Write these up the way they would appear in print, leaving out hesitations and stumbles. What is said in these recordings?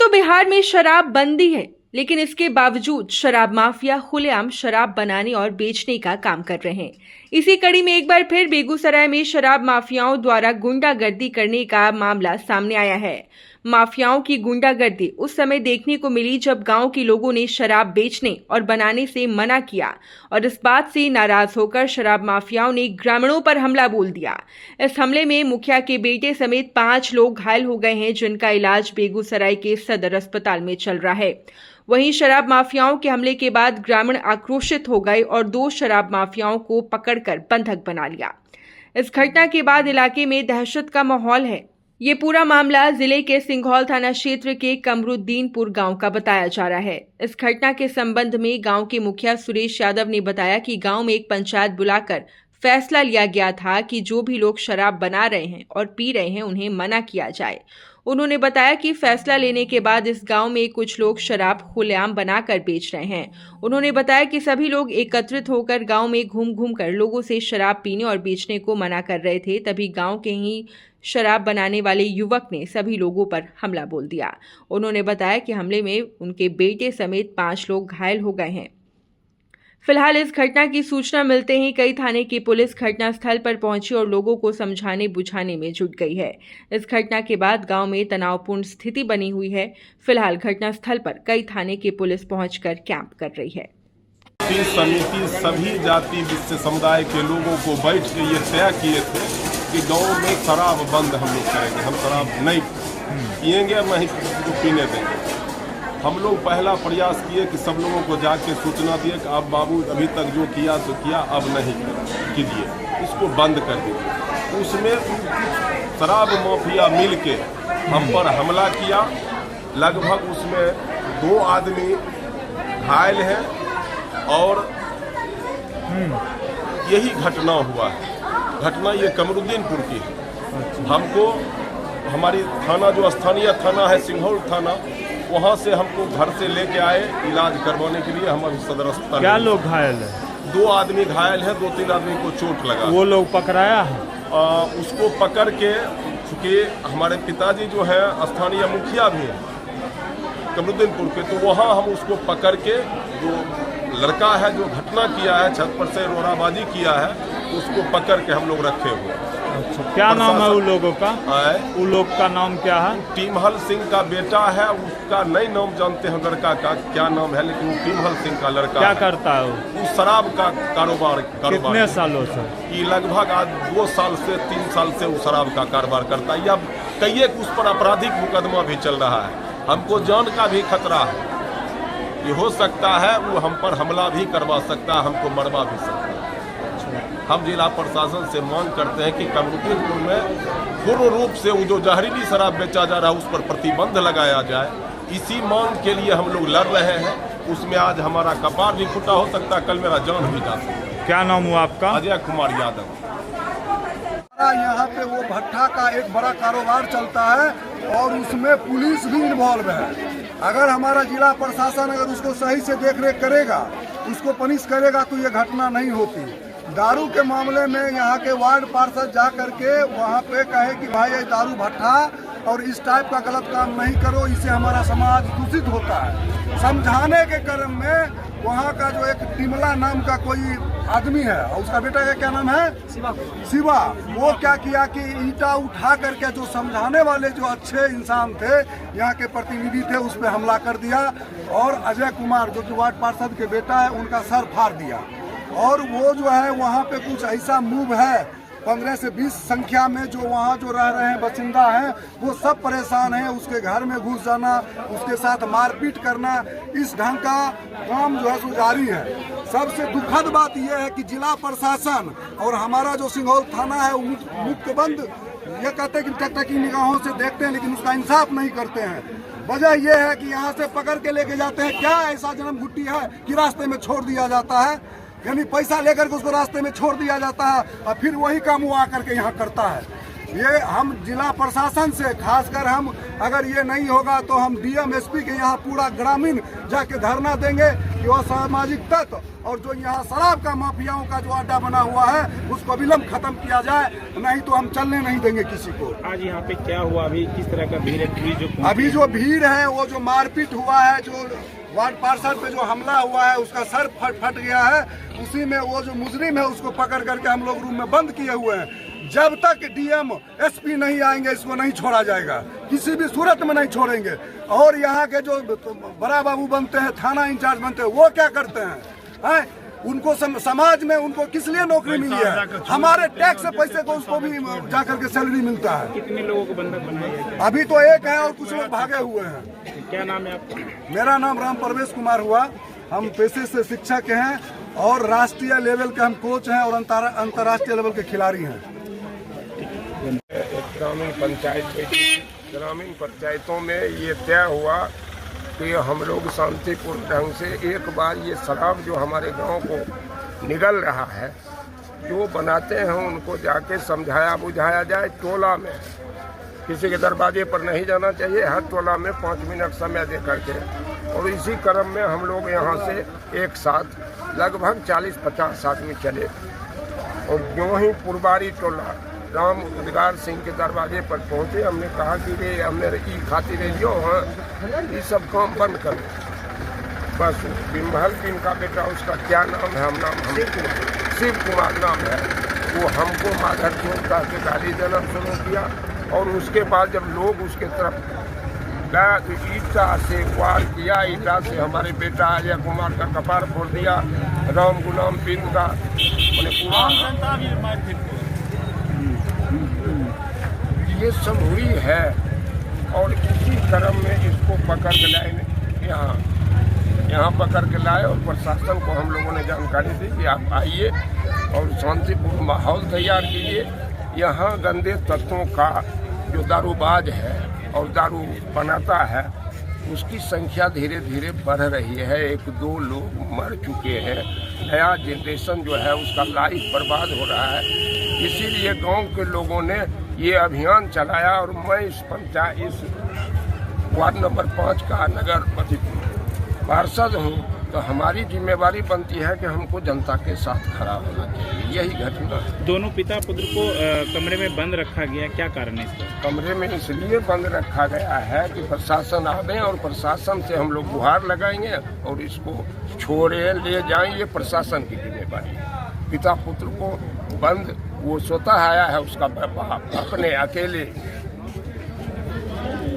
तो बिहार में शराब बंदी है, लेकिन इसके बावजूद शराब माफिया खुलेआम शराब बनाने और बेचने का काम कर रहे हैं। इसी कड़ी में एक बार फिर बेगूसराय में शराब माफियाओं द्वारा गुंडागर्दी करने का मामला सामने आया है। माफियाओं की गुंडागर्दी उस समय देखने को मिली जब गांव के लोगों ने शराब बेचने और बनाने से मना किया और इस बात से नाराज होकर शराब माफियाओं ने ग्रामीणों पर हमला बोल दिया। इस हमले में मुखिया के बेटे समेत 5 लोग घायल हो गए हैं, जिनका इलाज बेगूसराय के सदर अस्पताल में चल रहा है। वहीं शराब माफियाओं के हमले के बाद ग्रामीण आक्रोशित हो गए और 2 शराब माफियाओं को पकड़कर बंधक बना लिया। इस घटना के बाद इलाके में दहशत का माहौल है। ये पूरा मामला जिले के सिंघौल थाना क्षेत्र के कमरुद्दीनपुर गांव का बताया जा रहा है। इस घटना के संबंध में गांव के मुखिया सुरेश यादव ने बताया कि गांव में एक पंचायत बुलाकर फैसला लिया गया था कि जो भी लोग शराब बना रहे हैं और पी रहे हैं उन्हें मना किया जाए। उन्होंने बताया कि फैसला लेने के बाद इस गांव में कुछ लोग शराब खुलेआम बनाकर बेच रहे हैं। उन्होंने बताया कि सभी लोग एकत्रित होकर गांव में घूम कर लोगों से शराब पीने और बेचने को मना कर रहे थे। तभी गांव के ही शराब बनाने वाले युवक ने सभी लोगों पर हमला बोल दिया। उन्होंने बताया कि हमले में उनके बेटे समेत 5 लोग घायल हो गए हैं। फिलहाल इस घटना की सूचना मिलते ही कई थाने की पुलिस घटनास्थल पर पहुंची और लोगों को समझाने बुझाने में जुट गई है। इस घटना के बाद गांव में तनावपूर्ण स्थिति बनी हुई है। फिलहाल घटनास्थल पर कई थाने की पुलिस पहुंचकर कैंप कर रही है। समिति सभी जाति विशिष्ट समुदाय के लोगों को बैठ के ये तय किए थे कि गांव में शराब बंद हम लोग करेंगे, हम शराब नहीं पिएंगे, नहीं तो पीने देंगे। हम लोग पहला प्रयास किए कि सब लोगों को जाके सूचना दिए कि आप बाबू अभी तक जो किया तो किया, अब नहीं कीजिए, इसको बंद कर दीजिए। उसमें शराब माफिया मिल के हम पर हमला किया। लगभग उसमें 2 आदमी घायल हैं और यही घटना हुआ है। घटना ये कमरुद्दीनपुर की है। हमको हमारी थाना जो स्थानीय थाना है सिंघौल थाना, वहाँ से हमको घर से लेके आए इलाज करवाने के लिए। हम अभी सदर अस्पताल। क्या लोग घायल है? 2 आदमी घायल हैं, 2-3 आदमी को चोट लगा। वो लोग पकड़ाया है? उसको पकड़ के, चूँकि हमारे पिताजी जो है स्थानीय मुखिया भी हैं कमरुद्दीनपुर के, तो वहाँ हम उसको पकड़ के, जो लड़का है जो घटना किया है, छत पर से रोराबाजी किया है, उसको पकड़ के हम लोग रखे हुए। अच्छा, क्या नाम है उन लोगों का? उन लोग का नाम क्या है? टीमहल सिंह का बेटा है, उसका नहीं नाम जानते हैं लड़का का क्या नाम है, लेकिन वो टीमहल सिंह का लड़का क्या है। करता है वो शराब का कारोबार कितने सालों से? कि लगभग आज 2 साल से 3 साल से वो शराब का कारोबार करता है। या कई एक उस पर आपराधिक मुकदमा भी चल रहा है। हमको जान का भी खतरा है, ये हो सकता है वो हम पर हमला भी करवा सकता है, हमको मरवा भी सकता है। हम जिला प्रशासन से मांग करते हैं कि कमरुद्दीनपुर में पूर्ण रूप से वो जो जहरीली शराब बेचा जा रहा है उस पर प्रतिबंध लगाया जाए। इसी मांग के लिए हम लोग लड़ रहे हैं। उसमें आज हमारा कपार भी फूटा हो सकता है, कल मेरा जान भी जा सकता है। क्या नाम हुआ आपका? अजय कुमार यादव। यहाँ पे वो भट्ठा का एक बड़ा कारोबार चलता है और उसमें पुलिस भी इन्वॉल्व है। अगर हमारा जिला प्रशासन अगर उसको सही से देखरेख करेगा, उसको पनिश करेगा, तो ये घटना नहीं होती। दारू के मामले में यहाँ के वार्ड पार्षद जा करके वहाँ पे कहे कि भाई ये दारू भट्ठा और इस टाइप का गलत काम नहीं करो, इससे हमारा समाज दूषित होता है। समझाने के क्रम में वहाँ का जो एक टिमला नाम का कोई आदमी है और उसका बेटा का क्या नाम है, शिवा, वो क्या किया कि ईंटा उठा करके जो समझाने वाले जो अच्छे इंसान थे, यहाँ के प्रतिनिधि थे, उस पर हमला कर दिया और अजय कुमार जो कि वार्ड पार्षद के बेटा है, उनका सर फाड़ दिया। और वो जो है वहाँ पे कुछ ऐसा मूव है, 15 से 20 संख्या में जो वहाँ जो रह रहे हैं बासिंदा हैं, वो सब परेशान हैं। उसके घर में घुस जाना, उसके साथ मारपीट करना, इस ढंग का काम जो है सो जारी है। सबसे दुखद बात यह है कि जिला प्रशासन और हमारा जो सिंघौल थाना है वो मुक्तबंद, ये कहते हैं कि टकटकी निगाहों से देखते हैं, लेकिन उसका इंसाफ नहीं करते हैं। वजह यह है कि यहाँ से पकड़ के लेके जाते हैं। क्या ऐसा जन्म घुट्टी है कि रास्ते में छोड़ दिया जाता है? यानी पैसा लेकर के उसको रास्ते में छोड़ दिया जाता है और फिर वही काम वो आकर के यहाँ करता है। ये हम जिला प्रशासन से खासकर हम अगर ये नहीं होगा तो हम डीएम एसपी के यहाँ पूरा ग्रामीण जाके धरना देंगे कि वो सामाजिक तत्व और जो यहाँ शराब का माफियाओं का जो अड्डा बना हुआ है उसको विलम्ब खत्म किया जाए, नहीं तो हम चलने नहीं देंगे किसी को। आज यहाँ पे क्या हुआ, अभी किस तरह का भीड़ है? अभी जो भीड़ है वो जो मारपीट हुआ है, जो वार्ड पार्षद पे जो हमला हुआ है उसका सर फट गया है, उसी में वो जो मुजरिम है उसको पकड़ करके हम लोग रूम में बंद किए हुए हैं। जब तक डीएम एसपी नहीं आएंगे इसको नहीं छोड़ा जाएगा, किसी भी सूरत में नहीं छोड़ेंगे। और यहाँ के जो बड़ा बाबू बनते हैं, थाना इंचार्ज बनते हैं, वो क्या करते हैं? उनको समाज में उनको किस लिए नौकरी मिली है? हमारे टैक्स से पैसे को उसको भी जाकर के सैलरी मिलता है। कितने लोगों को बंधक बनाया है? अभी तो एक है और कुछ लोग भागे हुए हैं। क्या नाम है आपका? मेरा नाम राम प्रवेश कुमार हुआ। हम पेशे से शिक्षक हैं और राष्ट्रीय लेवल के हम कोच हैं और अंतर्राष्ट्रीय लेवल के खिलाड़ी हैं। ग्रामीण पंचायतों में ये तय हुआ कि हम लोग शांतिपूर्ण ढंग से एक बार ये शराब जो हमारे गांव को निगल रहा है, जो बनाते हैं उनको जाके समझाया बुझाया जाए। टोला में किसी के दरवाजे पर नहीं जाना चाहिए, हर टोला में 5 मिनट समय दे करके। और इसी क्रम में हम लोग यहाँ से एक साथ लगभग 40-50 आदमी चले और जो ही पुरबारी टोला राम उदगार सिंह के दरवाजे पर पहुँचे, हमने कहा कि रे हमने ई खातिर जो ये सब काम बंद कर। बस बिमहल दिन का बेटा, उसका क्या नाम है, हम नाम शिव कुमार नाम है, वो हमको माधर चौक का के गाली देना शुरू किया। और उसके बाद जब लोग उसके तरफ गया तो ईटा से वार किया, ईटा से हमारे बेटा अजय कुमार का कपार फोड़ दिया, राम गुलाम बिन का पूरा ये सब हुई है। और इसी क्रम में इसको पकड़ के लाए, यहाँ पकड़ के लाए और प्रशासन को हम लोगों ने जानकारी दी कि आप आइए और शांतिपूर्ण माहौल तैयार कीजिए। यहाँ गंदे तत्वों का जो दारूबाज है और दारू बनाता है उसकी संख्या धीरे धीरे बढ़ रही है। 1-2 लोग मर चुके हैं, नया जनरेशन जो है उसका लाइफ बर्बाद हो रहा है। इसीलिए गांव के लोगों ने ये अभियान चलाया और मैं इस वार्ड नंबर 5 का नगर पार्षद हूँ, तो हमारी जिम्मेवारी बनती है कि हमको जनता के साथ खड़ा होना चाहिए। यही घटना है। दोनों पिता पुत्र को कमरे में बंद रखा गया, क्या कारण है इसका? कमरे में इसलिए बंद रखा गया है कि प्रशासन आवे और प्रशासन से हम लोग गुहार लगाएंगे और इसको छोड़े ले जाएं, ये प्रशासन की जिम्मेवारी है। पिता पुत्र को बंद वो स्वतः आया है, उसका बाप अपने अकेले।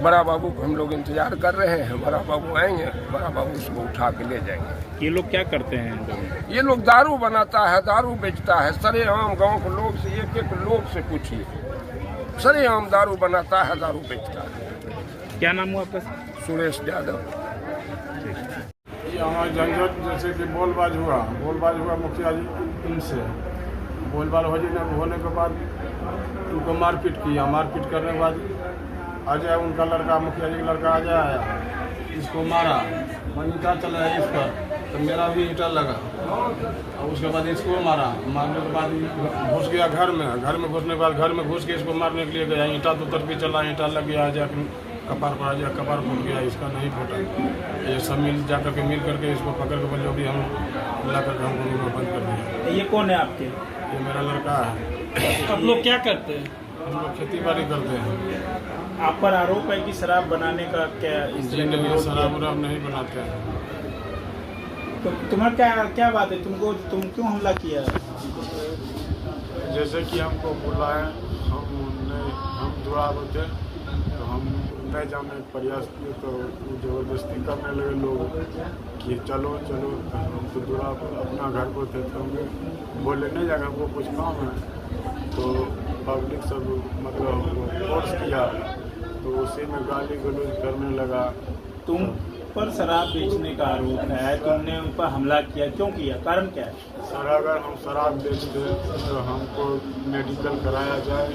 बड़ा बाबू को हम लोग इंतजार कर रहे हैं, बड़ा बाबू आएंगे, बड़ा बाबू उसको उठा के ले जाएंगे। ये लोग क्या करते हैं? ये लोग दारू बनाता है, दारू बेचता है। सरेआम गांव के लोग से, एक लोग से पूछिए, सरेआम दारू बनाता है, दारू बेचता है। क्या नाम हुआ आपका? सुरेश यादव। यहाँ झंझट जैसे कि बोलबाज हुआ मुखिया जी इनसे बोलबाल होने के बाद उनको मारपीट किया। मारपीट करने के बाद अजय उनका लड़का, मुखिया जी का लड़का अजय आया, इसको मारा। मैं ईंटा चला इस पर, तो मेरा भी ईंटा लगा और उसके बाद इसको मारने के बाद घुस गया घर में घुसने के बाद घर में घुस के इसको मारने के लिए गया। ईंटा तो तरफ चला, ईंटा लग गया अजय कपार पर, अजय कपार फूट गया, इसका नहीं फूटा। ये सब मिल करके इसको पकड़ के बोलो भी हम ला करके हमको रूम में बंद कर दिया। ये कौन है आपके? ये मेरा लड़का है। आप लोग क्या करते हैं? हम लोग खेती बाड़ी करते हैं। आप पर आरोप है कि शराब बनाने का क्या? जी नहीं, शराब उराब नहीं बनाते हैं। तो तुम्हारा क्या बात है, तुम क्यों हमला किया? जैसे कि हमको बुलाया, हम दुआ होते तो हम नहीं जाने का प्रयास किए तो जबरदस्ती करने लगे लोग कि चलो। हम तो दूरा अपना घर को थे, तो हम बोले नहीं जाएगा, हमको कुछ काम है। तो पब्लिक सब मतलब हमको फोर्स किया, तो उसी में गाली गलौज करने लगा। तुम पर शराब बेचने का आरोप है, तुमने उन पर हमला किया, क्यों किया, कारण क्या है? सर अगर हम शराब बेचते तो हमको मेडिकल कराया जाए।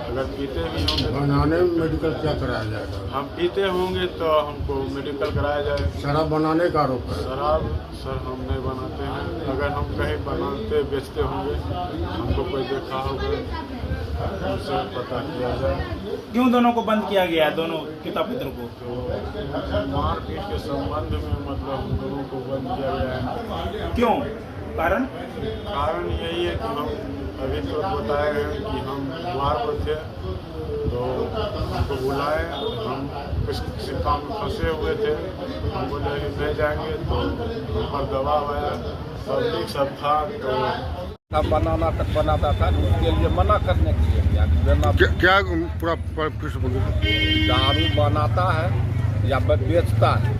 अगर पीते भी होंगे बनाने में मेडिकल क्या कराया जाएगा? हम पीते होंगे तो हमको मेडिकल कराया जाए। शराब बनाने का आरोप है। शराब सर हम नहीं बनाते हैं। अगर हम कहीं बनाते बेचते होंगे, हमको कोई देखा होगा, उनसे पता किया जाए। क्यों दोनों को बंद किया गया है, दोनों पिता पुत्र को? तो मारपीट के संबंध में मतलब हम दोनों को बंद किया गया है। क्यों? कारण यही है कि हम अभी तो बताए हैं कि हम बीमार पर थे, तो हमको बुलाए, हम किसी काम में फंसे हुए थे, हम बोले कि नहीं जाएंगे, तो हम पर दबाव आया, पब्लिक सब था, तो बनाना तक बनाता था, उसके लिए मना करने के लिए क्या पूरा दारू बनाता है या बेचता है,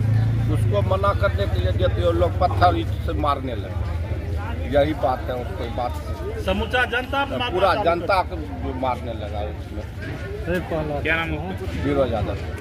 उसको मना करने के लिए देते हो लोग पत्थर ईंट से मारने लगे। यही बात है, और कोई बात नहीं। समूचा जनता पूरा जनता को मारने लगा उसमें। क्या नाम है? वीरो यादव।